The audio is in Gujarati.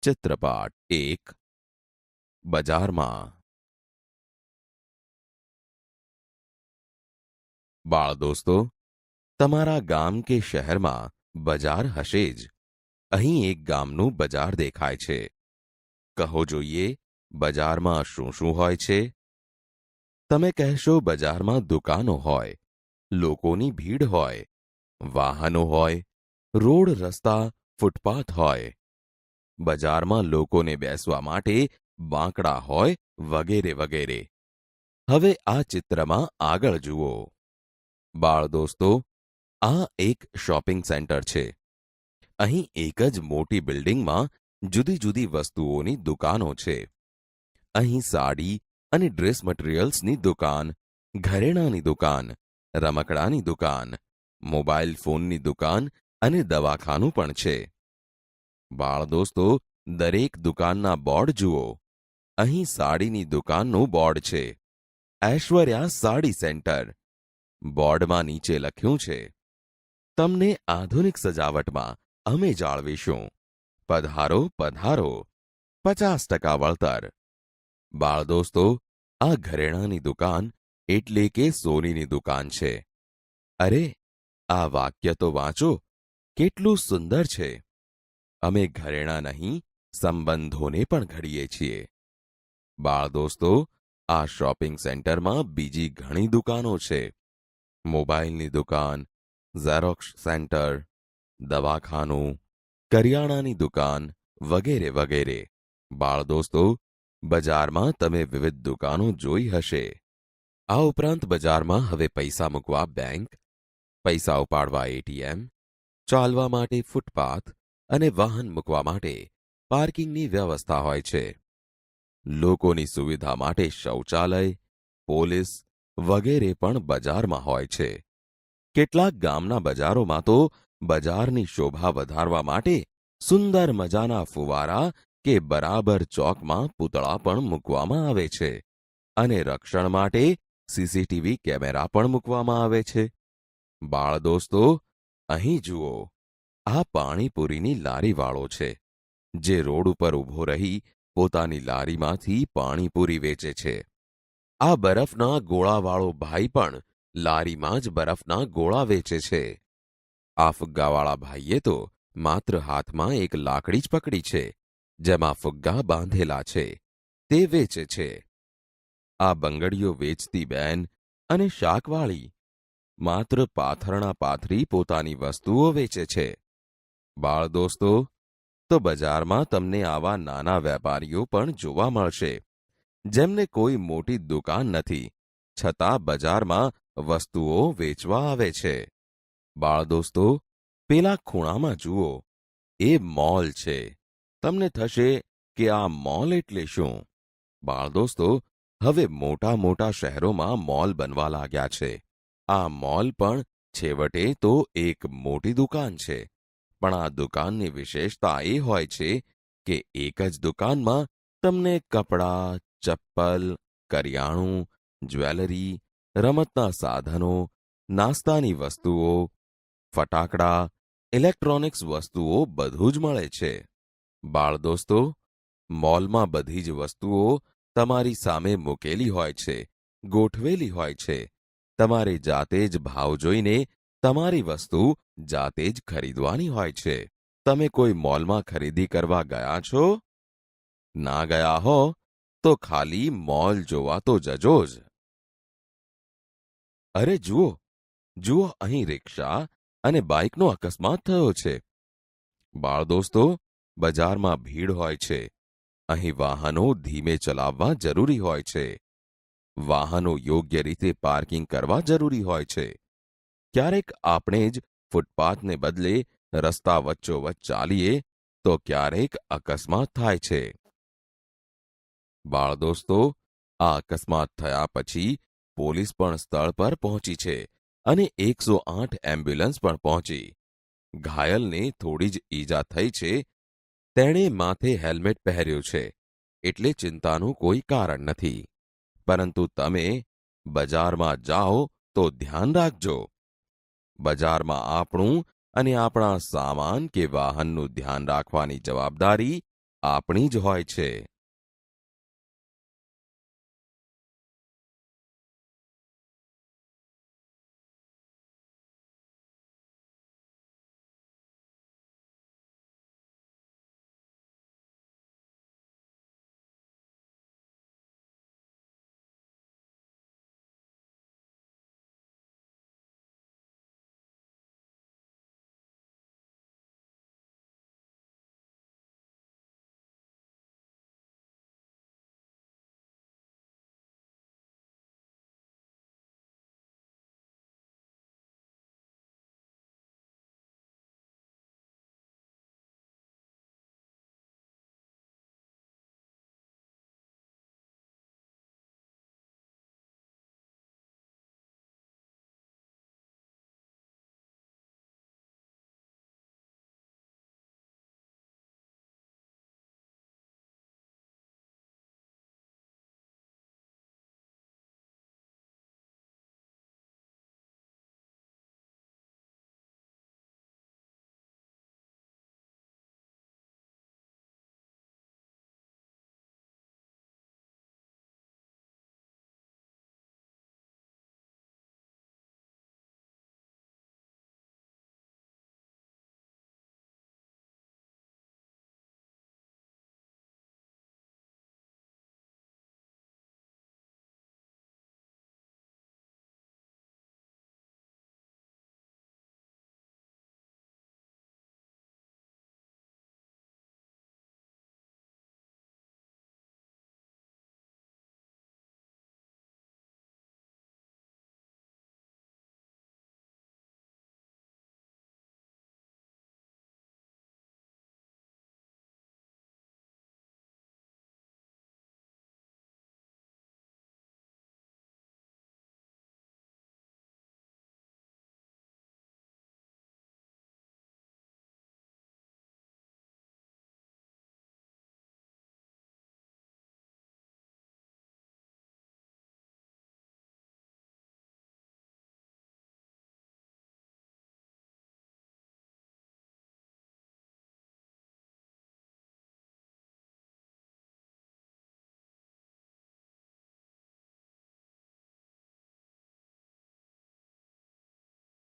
ચિત્રપાઠ 1 બજારમાં. બાળ દોસ્તો, તમારા ગામ કે શહેરમાં બજાર હશે જ. અહીં એક ગામનું બજાર દેખાય છે. કહો જોઈએ, બજારમાં શું શું હોય છે? તમે કહેશો બજારમાં દુકાનો હોય, લોકોની ભીડ હોય, વાહનો હોય, રોડ રસ્તા ફૂટપાથ હોય. બજારમાં લોકોને બેસવા માટે બાંકડા હોય, વગેરે વગેરે. હવે આ ચિત્રમાં આગળ જુઓ. બાળ દોસ્તો, આ એક શોપિંગ સેન્ટર છે. અહીં એક જ મોટી બિલ્ડિંગમાં જુદી જુદી વસ્તુઓની દુકાનો છે. અહીં સાડી અને ડ્રેસ મટીરિયલ્સની દુકાન, ઘરેણાંની દુકાન, રમકડાની દુકાન, મોબાઈલ ફોનની દુકાન અને દવાખાનું પણ છે. બાળ દોસ્તો, દરેક દુકાનના બોર્ડ જુઓ. અહીં સાડીની દુકાનનું બોર્ડ છે, ઐશ્વર્યા સાડી સેન્ટર. બોર્ડમાં નીચે લખ્યું છે, તમને આધુનિક સજાવટમાં અમે જાળવીશું. પધારો પધારો, 50% વળતર. બાળ દોસ્તો, આ ઘરેણાંની દુકાન એટલે કે સોનીની દુકાન છે. અરે, આ વાક્ય તો વાંચો, કેટલું સુંદર છે. અમે ઘરેણાં નહીં, સંબંધોને પણ ઘડીએ છીએ. બાળ દોસ્તો, આ શોપિંગ સેન્ટરમાં બીજી ઘણી દુકાનો છે. મોબાઈલની દુકાન, ઝેરોક્સ સેન્ટર, દવાખાનું, કરિયાણાની દુકાન વગેરે વગેરે. બાળ દોસ્તો, બજારમાં તમે વિવિધ દુકાનો જોઈ હશે. આ ઉપરાંત બજારમાં હવે પૈસા મૂકવા બેંક, પૈસા ઉપાડવા એટીએમ, ચાલવા માટે ફૂટપાથ અને વાહન મૂકવા માટે પાર્કિંગની વ્યવસ્થા હોય છે. લોકોની સુવિધા માટે શૌચાલય, પોલીસ વગેરે પણ બજારમાં હોય છે. કેટલાક ગામના બજારોમાં તો બજારની શોભા વધારવા માટે સુંદર મજાના ફુવારા કે બરાબર ચોકમાં પૂતળા પણ મૂકવામાં આવે છે. અને રક્ષણ માટે સીસીટીવી કેમેરા પણ મૂકવામાં આવે છે. બાળ દોસ્તો, અહીં જુઓ. આ પાણીપુરીની લારીવાળો છે, જે રોડ ઉપર ઊભો રહી પોતાની લારીમાંથી પાણીપુરી વેચે છે. આ બરફના ગોળાવાળો ભાઈ પણ લારીમાં જ બરફના ગોળા વેચે છે. આ ફુગ્ગાવાળા ભાઈએ તો માત્ર હાથમાં એક લાકડી જ પકડી છે, જેમાં ફુગ્ગા બાંધેલા છે, તે વેચે છે. આ બંગડીઓ વેચતી બેન અને શાકવાળી માત્ર પાથરણા પાથરી પોતાની વસ્તુઓ વેચે છે. બાળ દોસ્તો, તો બજારમાં તમને આવા નાના વેપારીઓ પણ જોવા મળશે, જેમને કોઈ મોટી દુકાન નથી, છતાં બજારમાં વસ્તુઓ વેચવા આવે છે. બાળ દોસ્તો, પેલા ખૂણામાં જુઓ, એ મોલ છે. તમને થશે કે આ મોલ એટલે શું? બાળ દોસ્તો, હવે મોટા મોટા શહેરોમાં મોલ બનવા લાગ્યા છે. આ મોલ પણ છેવટે તો એક મોટી દુકાન છે. પણ આ દુકાનની વિશેષતા એ હોય છે કે એક જ દુકાનમાં તમને કપડાં, ચપ્પલ, કરિયાણું, જ્વેલરી, રમતના સાધનો, નાસ્તાની વસ્તુઓ, ફટાકડા, ઇલેક્ટ્રોનિક્સ વસ્તુઓ બધું જ મળે છે. બાળ દોસ્તો, મોલમાં બધી જ વસ્તુઓ તમારી સામે મૂકેલી હોય છે, ગોઠવેલી હોય છે. તમારે જાતે જ ભાવ જોઈને તમારી વસ્તુ જાતે જ ખરીદવાની હોય છે. તમે કોઈ મોલમાં ખરીદી કરવા ગયા છો? ના ગયા હો તો ખાલી મોલ જોવા તો જજો જ. અરે જુઓ, જુઓ, અહીં રિક્ષા અને બાઇકનો અકસ્માત થયો છે. બાળ દોસ્તો, બજારમાં ભીડ હોય છે. અહીં વાહનો ધીમે ચલાવવા જરૂરી હોય છે. વાહનો યોગ્ય રીતે પાર્કિંગ કરવા જરૂરી હોય છે. ક્યારેક આપણે જ ફૂટપાથને બદલે રસ્તા વચ્ચોવચ્ચ ચાલીએ તો ક્યારેક અકસ્માત થાય છે. બાળ દોસ્તો, આ અકસ્માત થયા પછી પોલીસ પણ સ્થળ પર પહોંચી છે અને 108 એમ્બ્યુલન્સ પણ પહોંચી. ઘાયલને થોડી જ ઈજા થઈ છે. તેણે માથે હેલ્મેટ પહેર્યું છે, એટલે ચિંતાનું કોઈ કારણ નથી. પરંતુ તમે બજારમાં જાઓ તો ધ્યાન રાખજો. બજારમાં આપણું અને આપણા સામાન કે વાહનનું ધ્યાન રાખવાની જવાબદારી આપણી જ હોય છે.